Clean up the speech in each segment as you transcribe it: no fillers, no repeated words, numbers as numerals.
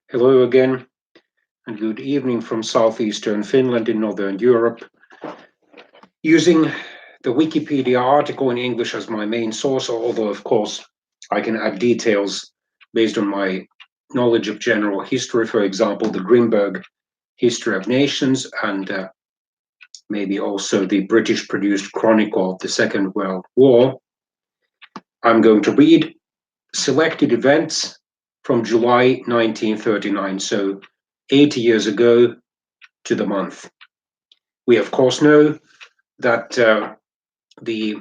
Hello again, and good evening from southeastern Finland in northern Europe. Using the Wikipedia article in English as my main source, although of course I can add details based on my knowledge of general history, for example, the Grimberg History of Nations, and maybe also the British produced Chronicle of the Second World War. I'm going to read selected events from July 1939, so 80 years ago to the month. We, of course, know that the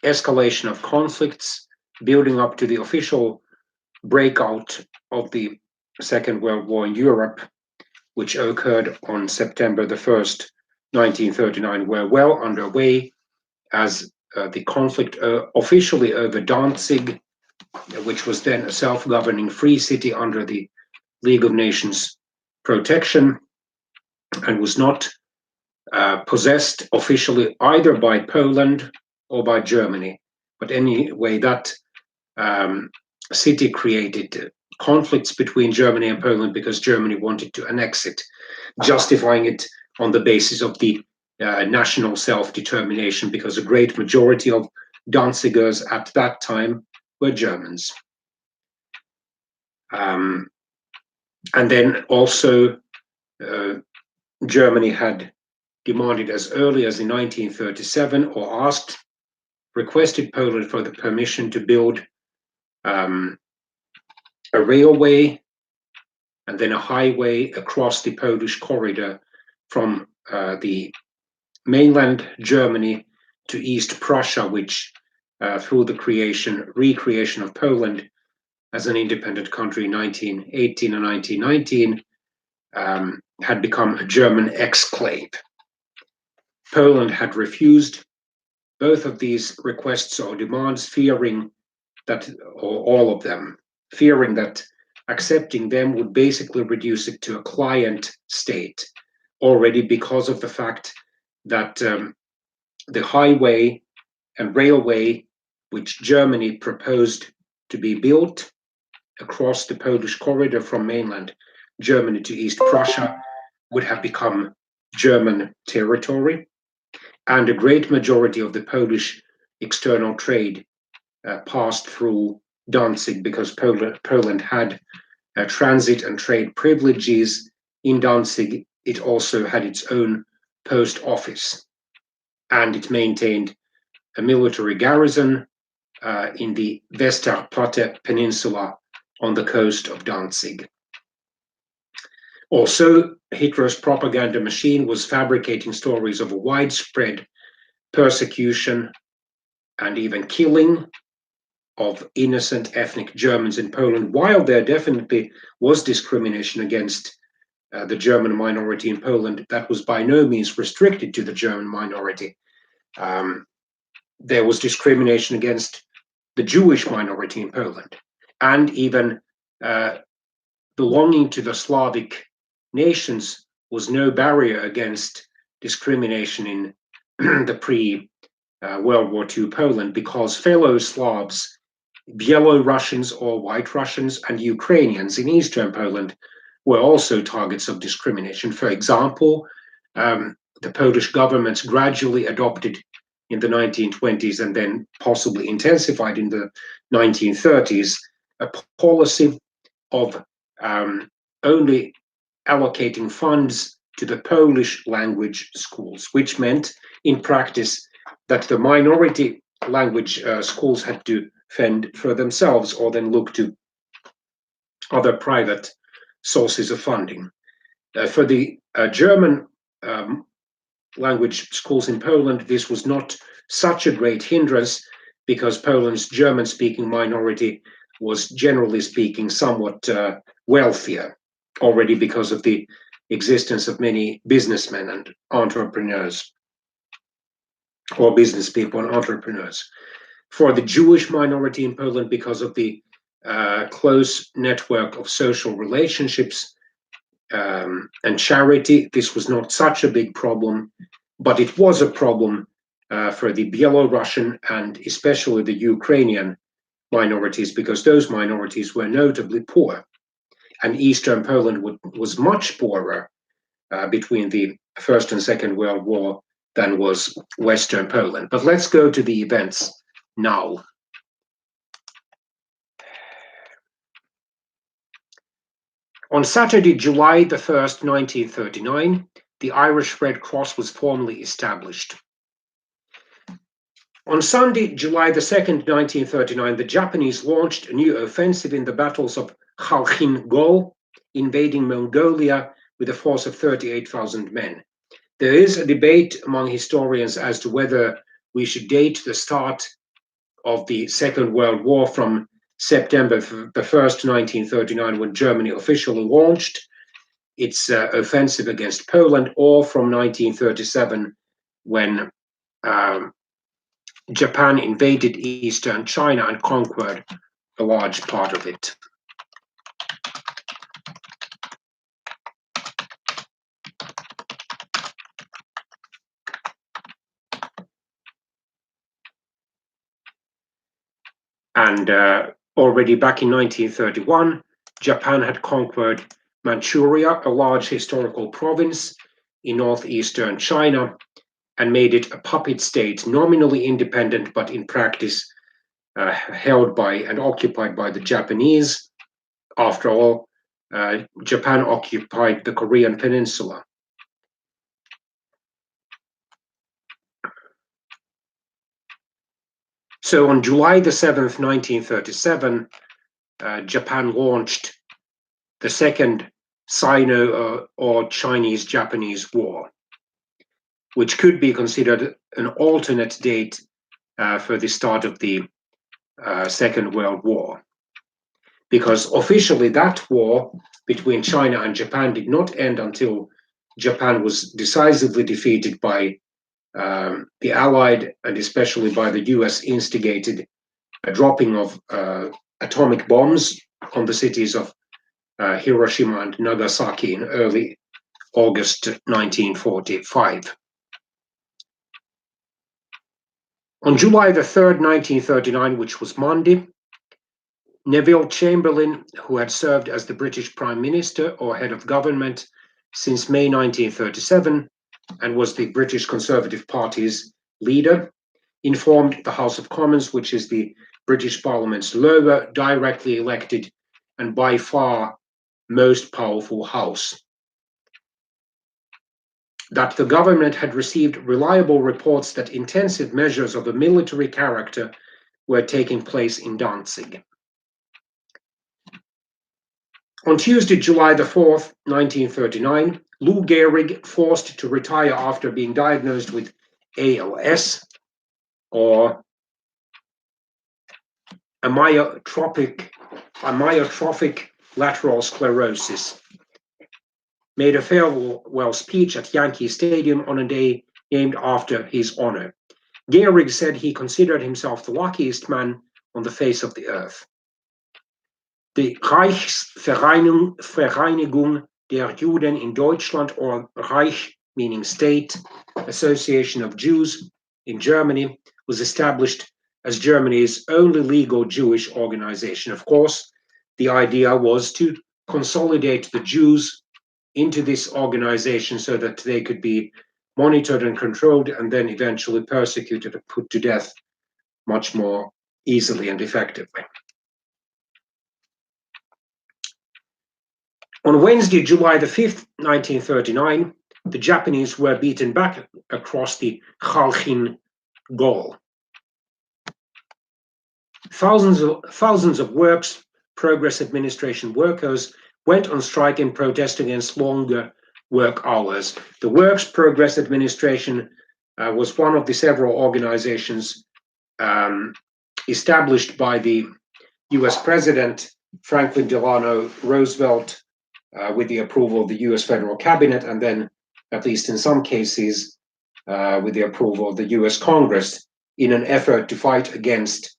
escalation of conflicts building up to the official breakout of the Second World War in Europe, which occurred on September the 1st, 1939, were well underway as the conflict officially over Danzig, which was then a self-governing free city under the League of Nations protection and was not possessed officially either by Poland or by Germany. But anyway, that city created conflicts between Germany and Poland because Germany wanted to annex it, justifying it on the basis of the national self-determination, because a great majority of Danzigers at that time were Germans. And then also Germany had demanded as early as in 1937 or requested Poland for the permission to build a railway and then a highway across the Polish corridor from the mainland Germany to East Prussia, which through the recreation of Poland as an independent country in 1918 and 1919 had become a German exclave. Poland had refused both of these requests or demands, fearing that, or all of them, fearing that accepting them would basically reduce it to a client state, already because of the fact that the highway and railway which Germany proposed to be built across the Polish corridor from mainland Germany to East Prussia would have become German territory, and a great majority of the Polish external trade passed through Danzig because Poland had transit and trade privileges. In Danzig, it also had its own post office, and it maintained a military garrison in the Westerplatte Peninsula on the coast of Danzig. Also, Hitler's propaganda machine was fabricating stories of a widespread persecution and even killing of innocent ethnic Germans in Poland. While there definitely was discrimination against the German minority in Poland, that was by no means restricted to the German minority. There was discrimination against the Jewish minority in Poland, and even belonging to the Slavic nations was no barrier against discrimination in the pre-World War II Poland, because fellow Slavs, Byelorussians or White Russians, and Ukrainians in Eastern Poland were also targets of discrimination. For example, the Polish governments gradually adopted in the 1920s and then possibly intensified in the 1930s a policy of only allocating funds to the Polish language schools, which meant in practice that the minority language schools had to fend for themselves or then look to other private sources of funding. For the German language schools in Poland, this was not such a great hindrance because Poland's German-speaking minority was, generally speaking, somewhat wealthier, already because of the existence of many businessmen and entrepreneurs, or business people and entrepreneurs. For the Jewish minority in Poland, because of the close network of social relationships and charity, this was not such a big problem, but it was a problem for the Byelorussian and especially the Ukrainian minorities, because those minorities were notably poor. and Eastern Poland was much poorer between the First and Second World War than was Western Poland. But let's go to the events now. On Saturday, July the 1st, 1939, the Irish Red Cross was formally established. On Sunday, July the 2nd, 1939, the Japanese launched a new offensive in the battles of Khalkhin-Gol, invading Mongolia with a force of 38,000 men. There is a debate among historians as to whether we should date the start of the Second World War from September the 1st, 1939, when Germany officially launched its offensive against Poland, or from 1937, when Japan invaded eastern China and conquered a large part of it. And already back in 1931, Japan had conquered Manchuria, a large historical province in northeastern China, and made it a puppet state, nominally independent, but in practice held by and occupied by the Japanese. After all, Japan occupied the Korean peninsula. So on July the 7th, 1937, Japan launched the Second Sino- or Chinese-Japanese War, which could be considered an alternate date for the start of the Second World War. Because officially that war between China and Japan did not end until Japan was decisively defeated by the Allied, and especially by the US, instigated a dropping of atomic bombs on the cities of Hiroshima and Nagasaki in early August 1945. On July the 3rd, 1939, which was Monday, Neville Chamberlain, who had served as the British Prime Minister or head of government since May 1937 and was the British Conservative Party's leader, informed the House of Commons, which is the British Parliament's lower, directly elected and by far most powerful house, that the government had received reliable reports that intensive measures of a military character were taking place in Danzig. On Tuesday, July the 4th, 1939, Lou Gehrig, forced to retire after being diagnosed with ALS, or amyotrophic lateral sclerosis, made a farewell speech at Yankee Stadium on a day named after his honor. Gehrig said he considered himself the luckiest man on the face of the earth. The Reichsvereinigung der Juden in Deutschland, or Reich meaning state, Association of Jews in Germany, was established as Germany's only legal Jewish organization. Of course, the idea was to consolidate the Jews into this organization so that they could be monitored and controlled and then eventually persecuted and put to death much more easily and effectively. On Wednesday, July the 5th, 1939, the Japanese were beaten back across the Khalkhin-Gol. Thousands of Works Progress Administration workers went on strike in protest against longer work hours. The Works Progress Administration was one of the several organizations established by the US President Franklin Delano Roosevelt with the approval of the US federal cabinet, and then, at least in some cases, with the approval of the US Congress, in an effort to fight against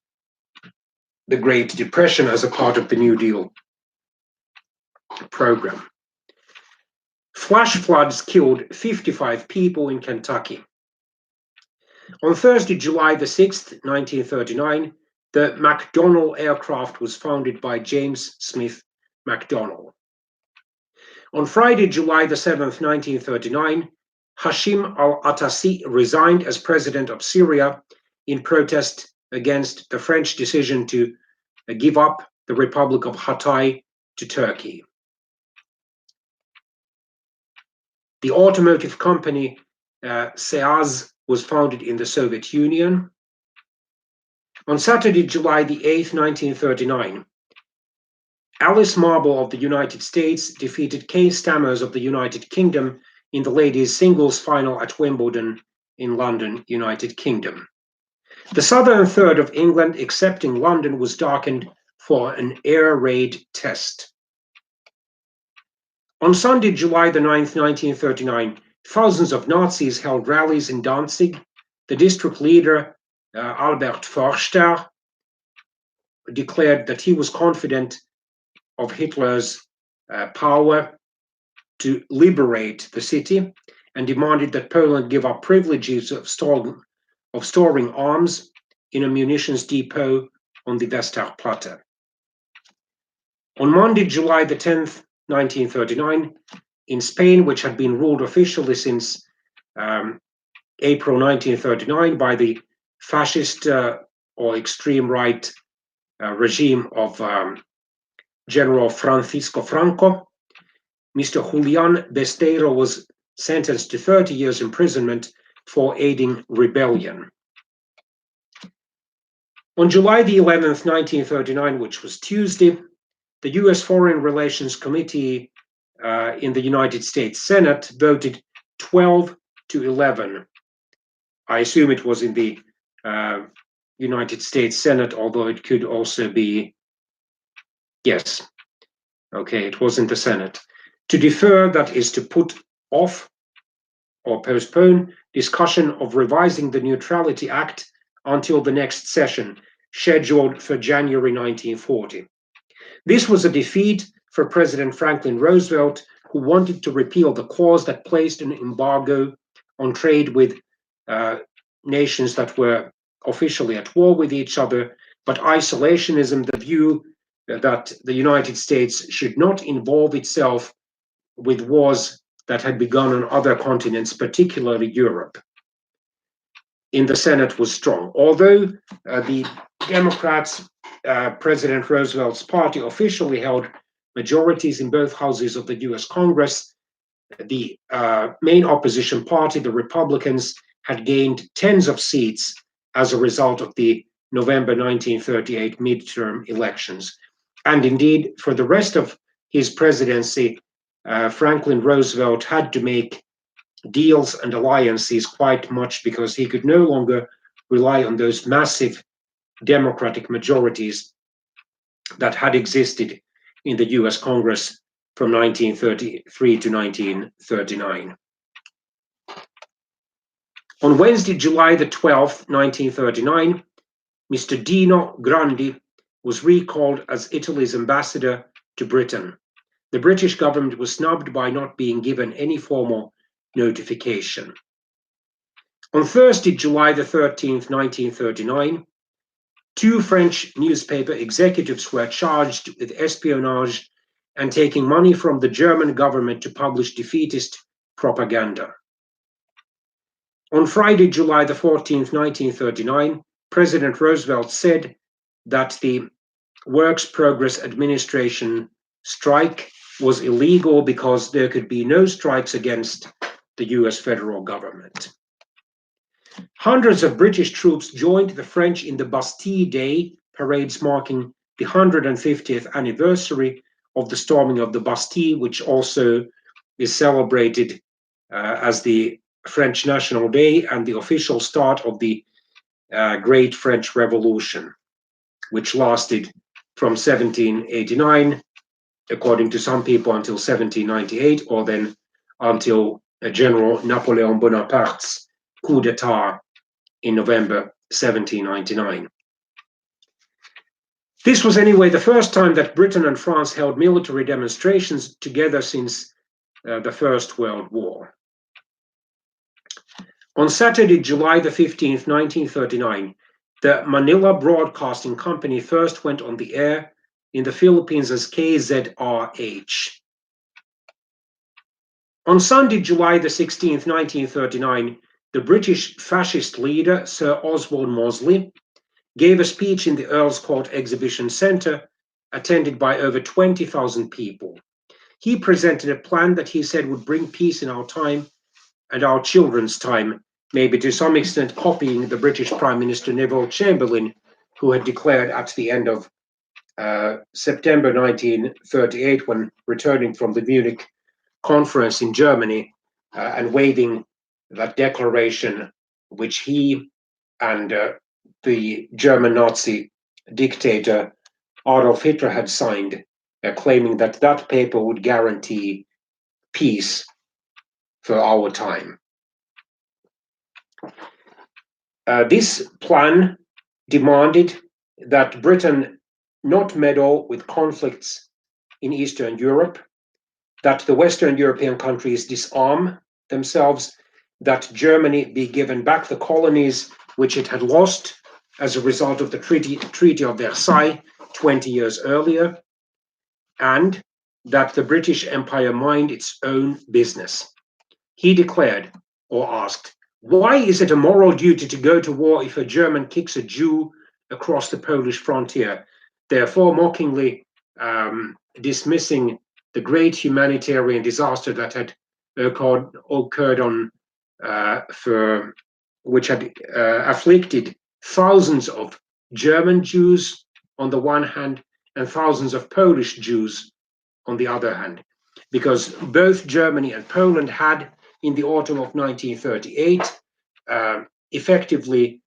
the Great Depression as a part of the New Deal program. Flash floods killed 55 people in Kentucky. On Thursday, July the 6th, 1939, the McDonnell aircraft was founded by James Smith McDonnell. On Friday, July the 7th, 1939, Hashim al-Atassi resigned as president of Syria in protest against the French decision to give up the Republic of Hatay to Turkey. The automotive company Seaz was founded in the Soviet Union. On Saturday, July the 8th, 1939, Alice Marble of the United States defeated Kay Stammers of the United Kingdom in the ladies' singles final at Wimbledon in London, United Kingdom. The southern third of England, excepting London, was darkened for an air raid test. On Sunday, July the 9th, 1939, thousands of Nazis held rallies in Danzig. The district leader, Albert Forster, declared that he was confident of Hitler's power to liberate the city and demanded that Poland give up privileges of storing arms in a munitions depot on the Westerplatte. On Monday, July the 10th, 1939, in Spain, which had been ruled officially since April 1939 by the fascist or extreme right regime of General Francisco Franco, Mr. Julian Besteiro was sentenced to 30 years imprisonment for aiding rebellion. On July the 11th, 1939, which was Tuesday, the U.S. Foreign Relations Committee in the United States Senate voted 12 to 11. I assume it was in the United States Senate, although it could also be, yes, okay, it was in the Senate. To defer, that is to put off or postpone discussion of revising the Neutrality Act until the next session, scheduled for January 1940. This was a defeat for President Franklin Roosevelt, who wanted to repeal the clause that placed an embargo on trade with nations that were officially at war with each other, but isolationism, the view that the United States should not involve itself with wars that had begun on other continents, particularly Europe, in the Senate was strong. Although the Democrats, President Roosevelt's party, officially held majorities in both houses of the US Congress, the main opposition party, the Republicans, had gained tens of seats as a result of the November 1938 midterm elections. And indeed, for the rest of his presidency, Franklin Roosevelt had to make deals and alliances quite much because he could no longer rely on those massive Democratic majorities that had existed in the US Congress from 1933 to 1939. On Wednesday, July the 12th, 1939, Mr. Dino Grandi was recalled as Italy's ambassador to Britain. The British government was snubbed by not being given any formal notification. On Thursday, July the 13th, 1939, two French newspaper executives were charged with espionage and taking money from the German government to publish defeatist propaganda. On Friday, July the 14th, 1939, President Roosevelt said that the Works Progress Administration strike was illegal because there could be no strikes against the US federal government. Hundreds of British troops joined the French in the Bastille Day parades marking the 150th anniversary of the storming of the Bastille, which also is celebrated as the French National Day and the official start of the Great French Revolution, which lasted from 1789, according to some people, until 1798, or then until General Napoleon Bonaparte's coup d'etat in November 1799. This was anyway the first time that Britain and France held military demonstrations together since the First World War. On Saturday, July the 15th, 1939, the Manila Broadcasting Company first went on the air in the Philippines as KZRH. On Sunday, July the 16th, 1939, the British fascist leader, Sir Oswald Mosley, gave a speech in the Earl's Court Exhibition Centre, attended by over 20,000 people. He presented a plan that he said would bring peace in our time and our children's time, maybe to some extent copying the British Prime Minister Neville Chamberlain, who had declared at the end of September 1938, when returning from the Munich conference in Germany and waving that declaration, which he and the German Nazi dictator Adolf Hitler had signed, claiming that that paper would guarantee peace for our time. This plan demanded that Britain not meddle with conflicts in Eastern Europe, that the Western European countries disarm themselves, that Germany be given back the colonies which it had lost as a result of the Treaty of Versailles 20 years earlier, and that the British Empire mind its own business. He declared, or asked, why is it a moral duty to go to war if a German kicks a Jew across the Polish frontier, therefore mockingly dismissing the great humanitarian disaster that had occurred on for which had afflicted thousands of German Jews on the one hand and thousands of Polish Jews on the other hand, because both Germany and Poland had, in the autumn of 1938, effectively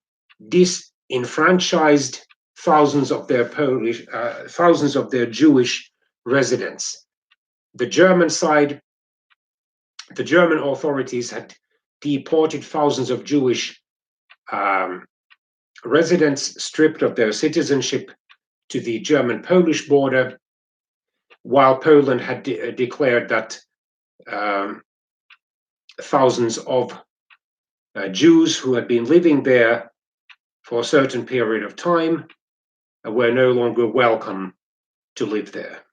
disenfranchised thousands of their Jewish residents. The German side, the German authorities had deported thousands of Jewish residents, stripped of their citizenship, to the German-Polish border, while Poland had declared that thousands of Jews who had been living there for a certain period of time were no longer welcome to live there.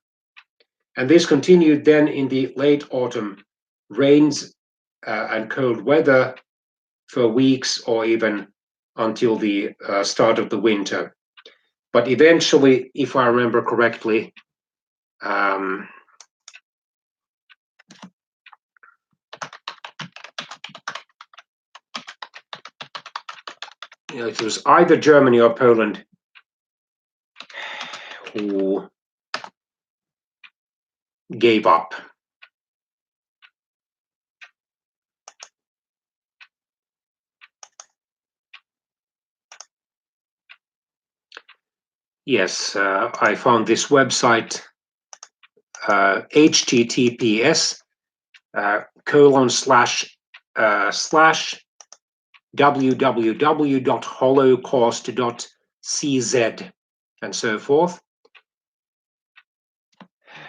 And this continued then in the late autumn rains and cold weather for weeks or even until the start of the winter. But eventually, if I remember correctly, it was either Germany or Poland who gave up. Yes, I found this website, https://www.holocaust.cz and so forth.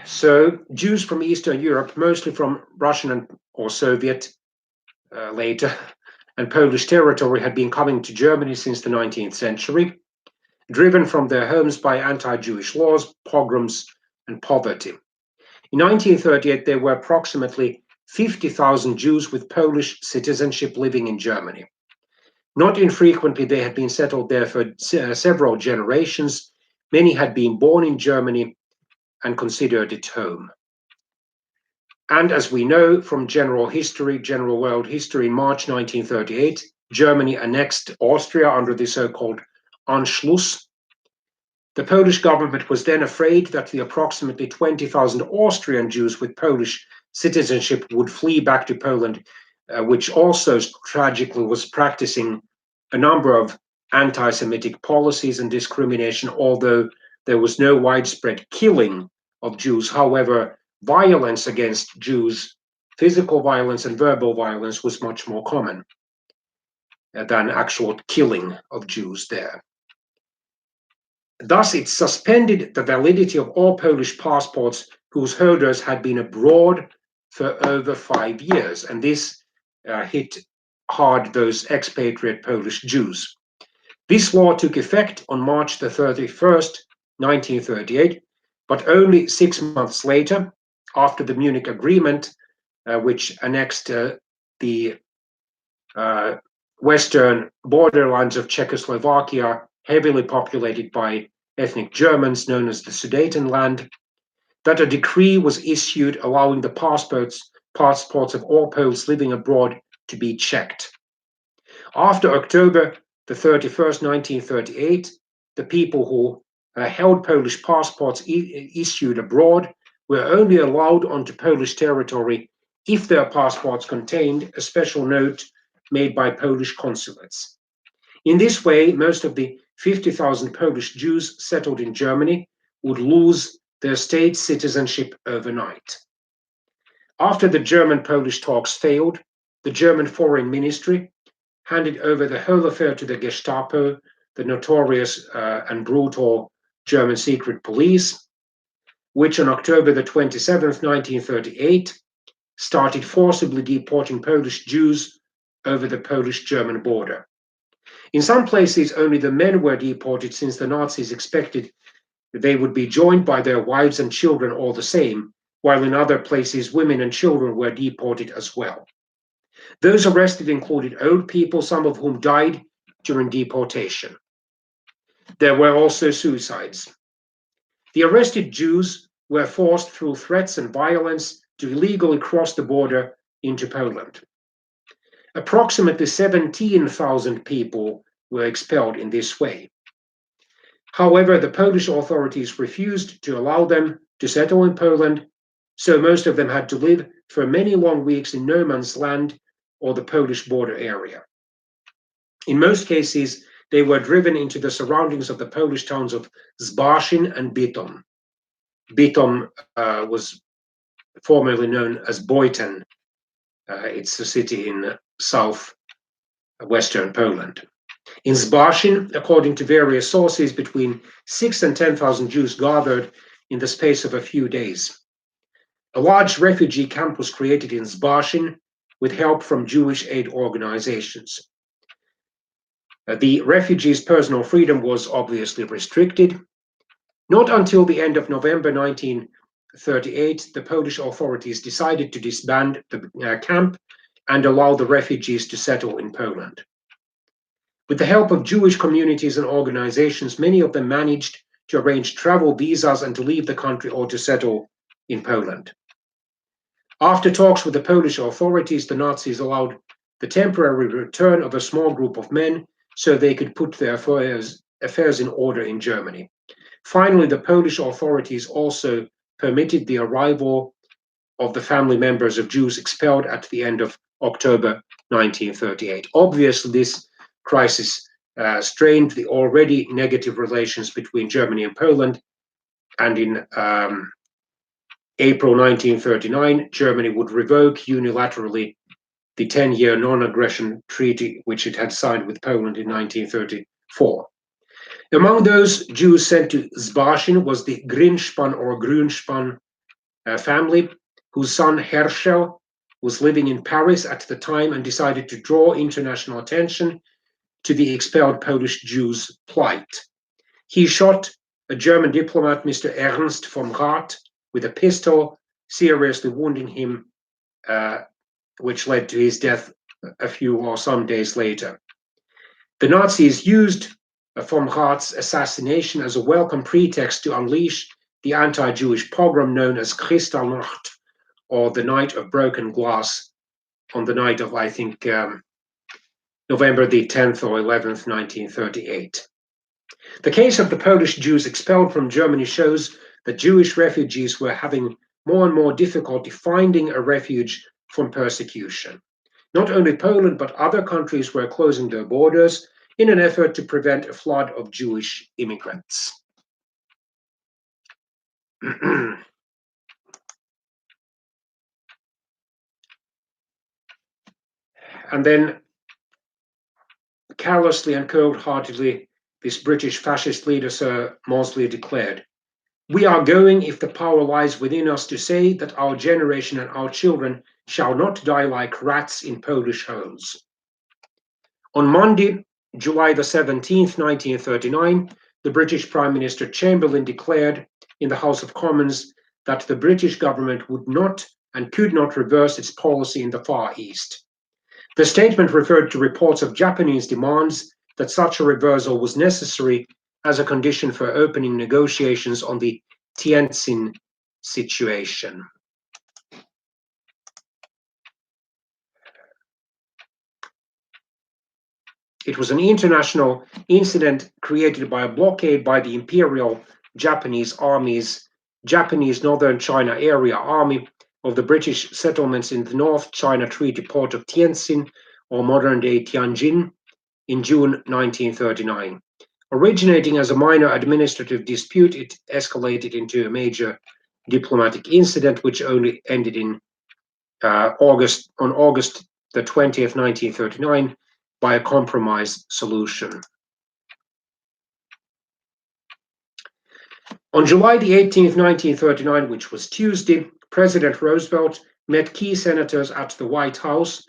So Jews from Eastern Europe, mostly from Russian or Soviet later, and Polish territory, had been coming to Germany since the 19th century, driven from their homes by anti-Jewish laws, pogroms, and poverty. In 1938, there were approximately 50,000 Jews with Polish citizenship living in Germany. Not infrequently, they had been settled there for several generations. Many had been born in Germany and considered it home. And as we know from general world history, in March 1938, Germany annexed Austria under the so-called Anschluss. The Polish government was then afraid that the approximately 20,000 Austrian Jews with Polish citizenship would flee back to Poland, which also tragically was practicing a number of anti-Semitic policies and discrimination, although there was no widespread killing of Jews. However, violence against Jews, physical violence and verbal violence, was much more common than actual killing of Jews there. Thus, it suspended the validity of all Polish passports whose holders had been abroad for over 5 years, and this hit hard those expatriate Polish Jews. This law took effect on March the 31st, 1938, but only 6 months later, after the Munich Agreement, which annexed the western borderlands of Czechoslovakia, heavily populated by ethnic Germans known as the Sudetenland, that a decree was issued allowing the passports of all Poles living abroad to be checked. After October the 31st, 1938, the people who held Polish passports issued abroad were only allowed onto Polish territory if their passports contained a special note made by Polish consulates. In this way, most of the 50,000 Polish Jews settled in Germany would lose their state citizenship overnight. After the German-Polish talks failed, the German Foreign Ministry handed over the whole affair to the Gestapo, the notorious and brutal German secret police, which on October the 27th, 1938, started forcibly deporting Polish Jews over the Polish-German border. In some places, only the men were deported, since the Nazis expected they would be joined by their wives and children all the same, while in other places, women and children were deported as well. Those arrested included old people, some of whom died during deportation. There were also suicides. The arrested Jews were forced through threats and violence to illegally cross the border into Poland. Approximately 17,000 people were expelled in this way. However, the Polish authorities refused to allow them to settle in Poland, so most of them had to live for many long weeks in no man's land or the Polish border area. In most cases, they were driven into the surroundings of the Polish towns of Zbaszyn and Bytom. Bytom was formerly known as Boyten. It's a city in southwestern Poland. In Zbaszyn, according to various sources, between 6,000 and 10,000 Jews gathered in the space of a few days. A large refugee camp was created in Zbaszyn with help from Jewish aid organizations. The refugees' personal freedom was obviously restricted. Not until the end of November 1938, the Polish authorities decided to disband the camp and allow the refugees to settle in Poland. With the help of Jewish communities and organizations, many of them managed to arrange travel visas and to leave the country or to settle in Poland. After talks with the Polish authorities, the Nazis allowed the temporary return of a small group of men so they could put their affairs in order in Germany. Finally, the Polish authorities also permitted the arrival of the family members of Jews expelled at the end of October 1938. Obviously, this crisis strained the already negative relations between Germany and Poland, and in April 1939, Germany would revoke unilaterally the 10-year non-aggression treaty which it had signed with Poland in 1934. Among those Jews sent to Zbaszyn was the Grinspan or Grünspan family, whose son Herschel was living in Paris at the time and decided to draw international attention to the expelled Polish Jews' plight. He shot a German diplomat, Mr. Ernst von Rath, with a pistol, seriously wounding him, which led to his death a few or some days later. The Nazis used von Rath's assassination as a welcome pretext to unleash the anti-Jewish pogrom known as Kristallnacht, or the Night of Broken Glass, on the night of, I think, November the 10th or 11th, 1938. The case of the Polish Jews expelled from Germany shows that Jewish refugees were having more and more difficulty finding a refuge from persecution. Not only Poland, but other countries were closing their borders in an effort to prevent a flood of Jewish immigrants. And then, callously and cold-heartedly, this British fascist leader, Sir Mosley, declared, "We are going, if the power lies within us, to say that our generation and our children shall not die like rats in Polish holes." On Monday, July the 17th, 1939, the British Prime Minister Chamberlain declared in the House of Commons that the British government would not and could not reverse its policy in the Far East. The statement referred to reports of Japanese demands that such a reversal was necessary as a condition for opening negotiations on the Tientsin situation. It was an international incident created by a blockade by the Imperial Japanese Army's Japanese Northern China Area Army of the British settlements in the North China Treaty Port of Tientsin, or modern-day Tianjin, in June 1939. Originating as a minor administrative dispute, it escalated into a major diplomatic incident, which only ended in August the 20th, 1939, by a compromise solution. On July the 18th, 1939, which was Tuesday, President Roosevelt met key senators at the White House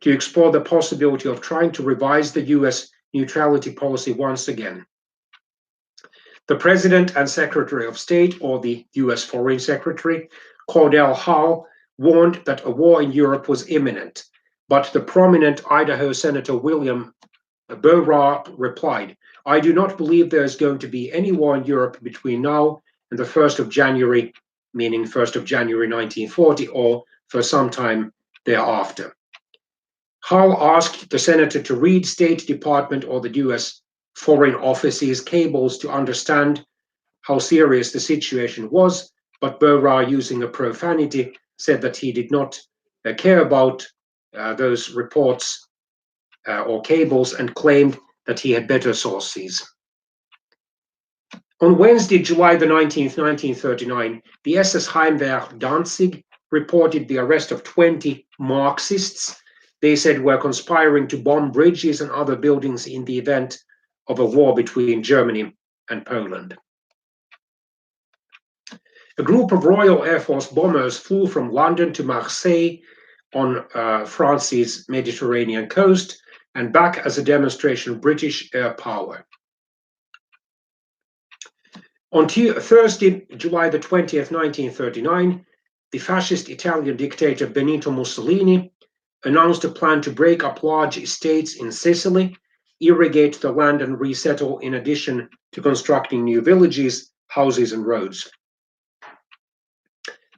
to explore the possibility of trying to revise the US neutrality policy once again. The President and Secretary of State, or the US Foreign Secretary, Cordell Hull, warned that a war in Europe was imminent, but the prominent Idaho Senator William Beauregard replied, "I do not believe there is going to be any war in Europe between now and the 1st of January, meaning 1st of January 1940, or for some time thereafter." Hull asked the senator to read State Department or the US Foreign Office's cables to understand how serious the situation was, but Beauregard, using a profanity, said that he did not care about those reports or cables and claimed that he had better sources. On Wednesday, July the 19th, 1939, the SS Heimwehr Danzig reported the arrest of 20 Marxists they said were conspiring to bomb bridges and other buildings in the event of a war between Germany and Poland. A group of Royal Air Force bombers flew from London to Marseille on France's Mediterranean coast and back as a demonstration of British air power. On Thursday, July the 20th, 1939, the fascist Italian dictator Benito Mussolini announced a plan to break up large estates in Sicily, irrigate the land and resettle in addition to constructing new villages, houses and roads.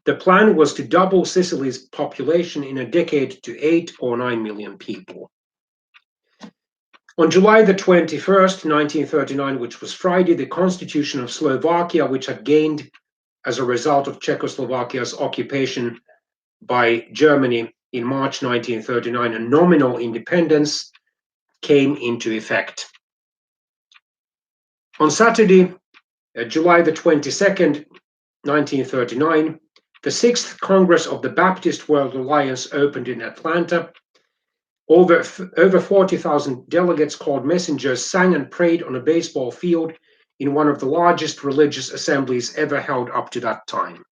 The plan was to double Sicily's population in a decade to 8 or 9 million people. On July the 21st, 1939, which was Friday, the Constitution of Slovakia, which had gained as a result of Czechoslovakia's occupation by Germany in March 1939, a nominal independence, came into effect. On Saturday, July the 22nd, 1939, the 6th Congress of the Baptist World Alliance opened in Atlanta. Over 40,000 delegates called messengers sang and prayed on a baseball field in one of the largest religious assemblies ever held up to that time.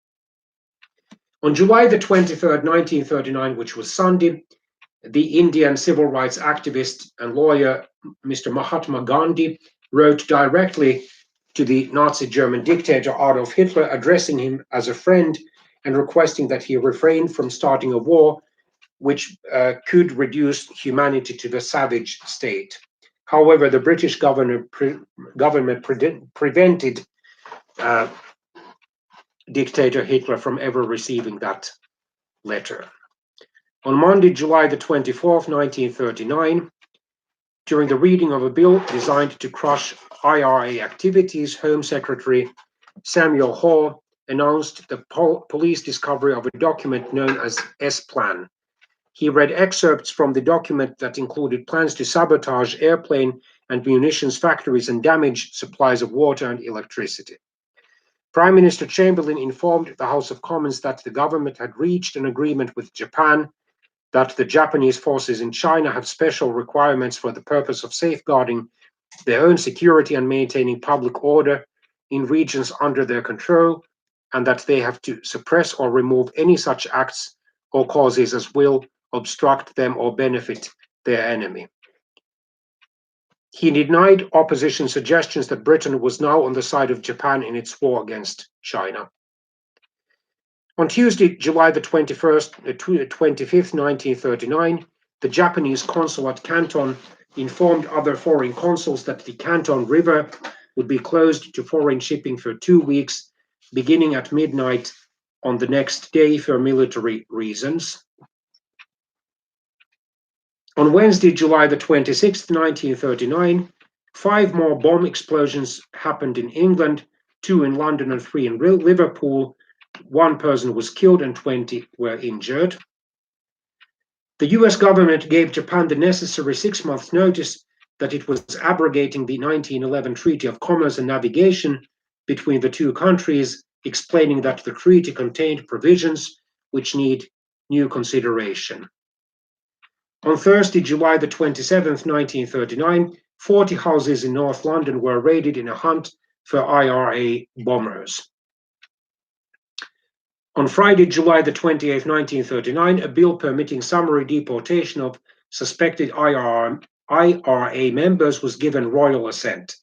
On July the 23rd, 1939, which was Sunday, the Indian civil rights activist and lawyer Mr. Mahatma Gandhi wrote directly to the Nazi German dictator Adolf Hitler, addressing him as a friend and requesting that he refrain from starting a war which could reduce humanity to the savage state. However, the British government prevented dictator Hitler from ever receiving that letter. On Monday, July the 24th, 1939, during the reading of a bill designed to crush IRA activities, Home Secretary Samuel Hall announced the police discovery of a document known as S-Plan. He read excerpts from the document that included plans to sabotage airplane and munitions factories and damage supplies of water and electricity. Prime Minister Chamberlain informed the House of Commons that the government had reached an agreement with Japan that the Japanese forces in China have special requirements for the purpose of safeguarding their own security and maintaining public order in regions under their control, and that they have to suppress or remove any such acts or causes as will obstruct them or benefit their enemy. He denied opposition suggestions that Britain was now on the side of Japan in its war against China. On Tuesday, July the 25th, 1939, the Japanese consul at Canton informed other foreign consuls that the Canton River would be closed to foreign shipping for 2 weeks, beginning at midnight on the next day for military reasons. On Wednesday, July the 26th, 1939, 5 more bomb explosions happened in England, 2 in London and 3 in Liverpool. 1 person was killed and 20 were injured. The US government gave Japan the necessary 6 months' notice that it was abrogating the 1911 Treaty of Commerce and Navigation between the two countries, explaining that the treaty contained provisions which need new consideration. On Thursday, July the 27th, 1939, 40 houses in North London were raided in a hunt for IRA bombers. On Friday, July the 28th, 1939, a bill permitting summary deportation of suspected IRA members was given royal assent.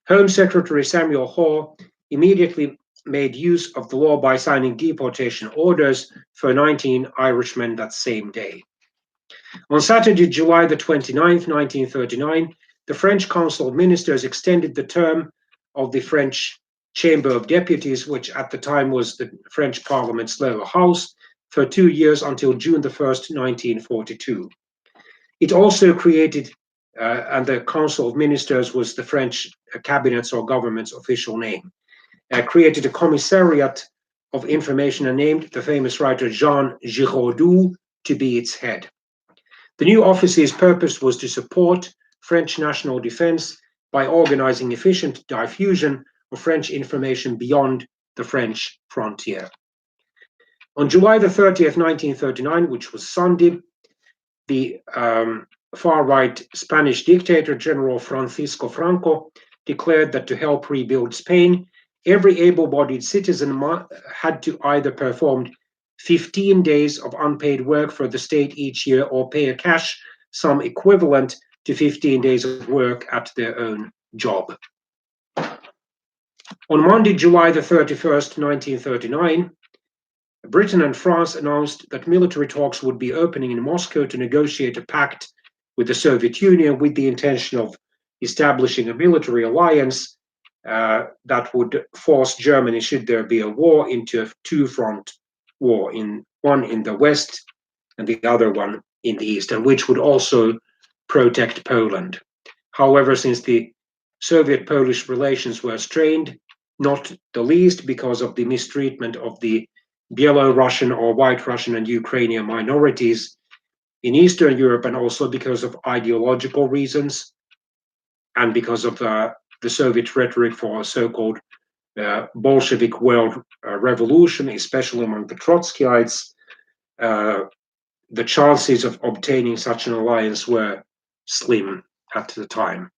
Home Secretary Samuel Hoare immediately made use of the law by signing deportation orders for 19 Irishmen that same day. On Saturday, July the 29th, 1939, the French Council of Ministers extended the term of the French Chamber of Deputies, which at the time was the French Parliament's lower house, for 2 years until June the 1st, 1942. It also created, and the Council of Ministers was the French cabinet's or government's official name, created a commissariat of information and named the famous writer Jean Giraudoux to be its head. The new office's purpose was to support French national defense by organizing efficient diffusion of French information beyond the French frontier. On July the 30th, 1939, which was Sunday, the far-right Spanish dictator, General Francisco Franco, declared that to help rebuild Spain, every able-bodied citizen had to either perform 15 days of unpaid work for the state each year or pay a cash sum equivalent to 15 days of work at their own job. On Monday, July the 31st, 1939, Britain and France announced that military talks would be opening in Moscow to negotiate a pact with the Soviet Union with the intention of establishing a military alliance that would force Germany, should there be a war, into a two-front war, one in the west and the other one in the east, and which would also protect Poland. However, since the Soviet-Polish relations were strained, not the least because of the mistreatment of the Belarusian or White Russian and Ukrainian minorities in Eastern Europe, and also because of ideological reasons, and because of the Soviet rhetoric for a so-called Bolshevik world revolution, especially among the Trotskyites, the chances of obtaining such an alliance were slim at the time.